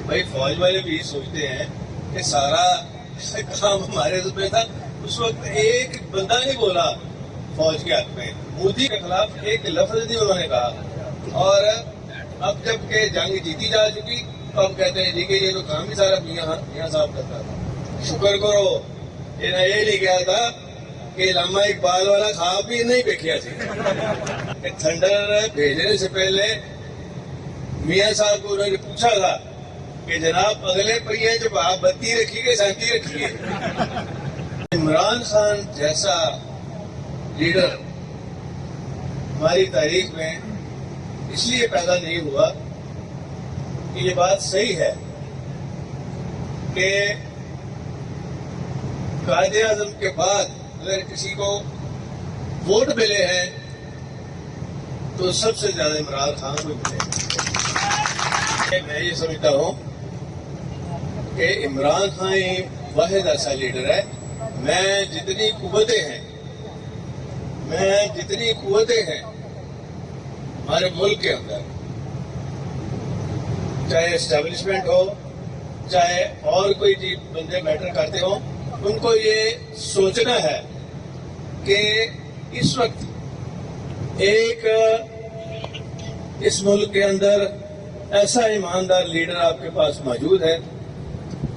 भाई फौज वाले भी सोचते हैं कि सारा काम हमारे पे था। उस वक्त एक बंदा नहीं बोला फौज के हक में, मोदी के खिलाफ एक लफ्ज नहीं उन्होंने कहा। और अब जब के जंग जीती जा चुकी तो हम कहते हैं जी कि ये तो काम ही सारा मियां साहब करता था। शुक्र करो ये नहीं कहा था कि लामा इकबाल वाला खाब भी नहीं देखिया सी। थंडर भेजने से पहले मियां साहब को उन्होंने पूछा था कि जनाब अगले पहिए जब आप बत्ती रखिए शांति रखिए। इमरान खान जैसा लीडर हमारी तारीख में इसलिए पैदा नहीं हुआ कि ये बात सही है कि कायदे आजम के बाद अगर किसी को वोट मिले हैं तो सबसे ज्यादा इमरान खान को मिले। मैं ये समझता हूं कि इमरान खान ही वाहिद ऐसा लीडर है। मैं जितनी कुव्वतें हैं हमारे मुल्क के अंदर, चाहे एस्टेब्लिशमेंट हो चाहे और कोई चीज बंदे मैटर करते हो, उनको ये सोचना है कि इस वक्त एक इस मुल्क के अंदर ऐसा ईमानदार लीडर आपके पास मौजूद है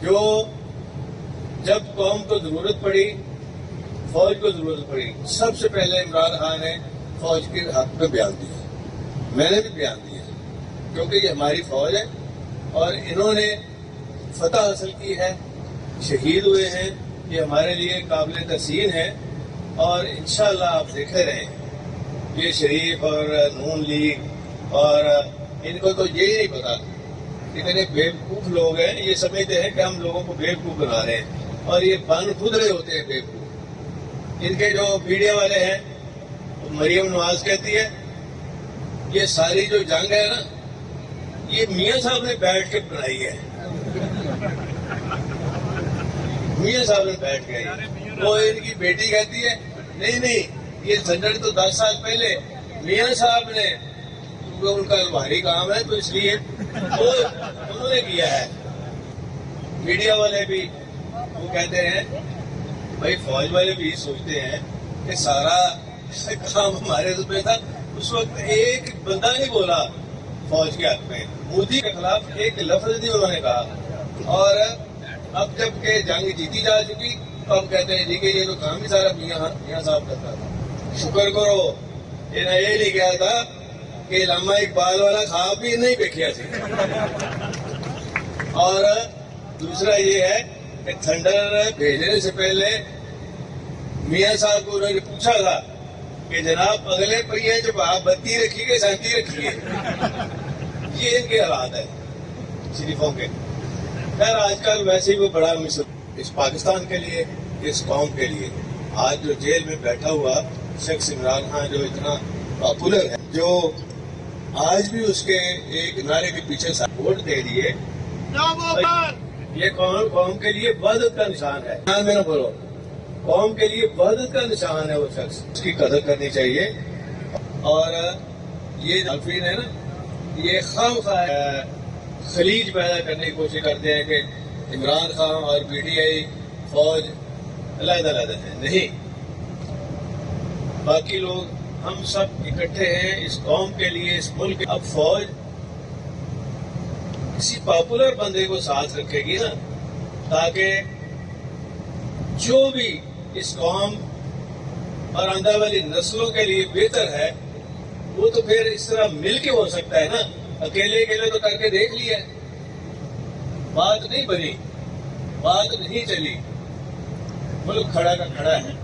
जो जब कौम को जरूरत पड़ी, फौज को जरूरत पड़ी, सबसे पहले इमरान खान ने फौज के हक में बयान दिया। मैंने भी बयान दिया क्योंकि ये हमारी फौज है और इन्होंने फतह हासिल की है, शहीद हुए हैं, ये हमारे लिए काबिल तहसीन है। और इंशाअल्लाह आप देखे रहे ये शरीफ और नून लीग और इनको तो यही नहीं पता, इतने बेवकूफ लोग हैं, ये समझते हैं कि हम लोगों को बेवकूफ बना रहे हैं और ये बन खुद रहे होते हैं बेवकूफ। इनके जो मीडिया वाले हैं तो मरियम नवाज कहती है ये सारी जो जंग है ना ये मियां साहब ने बैठ के बनाई है। मियां साहब ने बैठ के, वो इनकी बेटी कहती है नहीं ये झंझट तो 10 साल पहले मियां साहब ने, उनका भारी काम है तो इसलिए वो उन्होंने किया है। मीडिया वाले भी वो कहते हैं, भाई फौज वाले भी सोचते हैं कि सारा काम हमारे पे था। उस वक्त एक बंदा नहीं बोला फौज के हक में, मोदी के खिलाफ एक लफ्ज नहीं उन्होंने कहा। और अब जब के जंग जीती जा चुकी तो हम कहते हैं जी कि ये तो काम ही सारा मियां साहब करता था। शुक्र करो ये नहीं कहा था कि लामा इकबाल वाला खाब भी नहीं देखिया सी। और दूसरा ये है कि थंडर भेजने से पहले मियां साहब को उन्होंने पूछा था कि जनाब अगले पहिए जब आप बत्ती रखिए शांति रखिए। ये इनके हालात है शरीफों के। खैर आजकल वैसे ही वो बड़ा मिसल इस पाकिस्तान के लिए, इस कौम के लिए। आज जो जेल में बैठा हुआ शख्स इमरान खान जो इतना पॉपुलर है, जो आज भी उसके एक नारे के पीछे वोट दे दिए, ये कौम के लिए वहदत का निशान है। ध्यान में ना बोलो, कौम के लिए वहदत का निशान है वो शख्स, उसकी कदर करनी चाहिए। और ये अफीन है ना, ये खामखा खलीज पैदा करने की कोशिश करते हैं कि इमरान खान और पीटीआई फौज अलग-अलग है। नहीं, बाकी लोग हम सब इकट्ठे हैं इस कौम के लिए, इस मुल्क के। अब फौज किसी पॉपुलर बंदे को साथ रखेगी ना, ताकि जो भी इस कौम और आने वाली नस्लों के लिए बेहतर है वो तो फिर इस तरह मिल के हो सकता है ना। अकेले तो करके देख लिया, बात नहीं बनी, बात नहीं चली, मुल्क खड़ा का खड़ा है।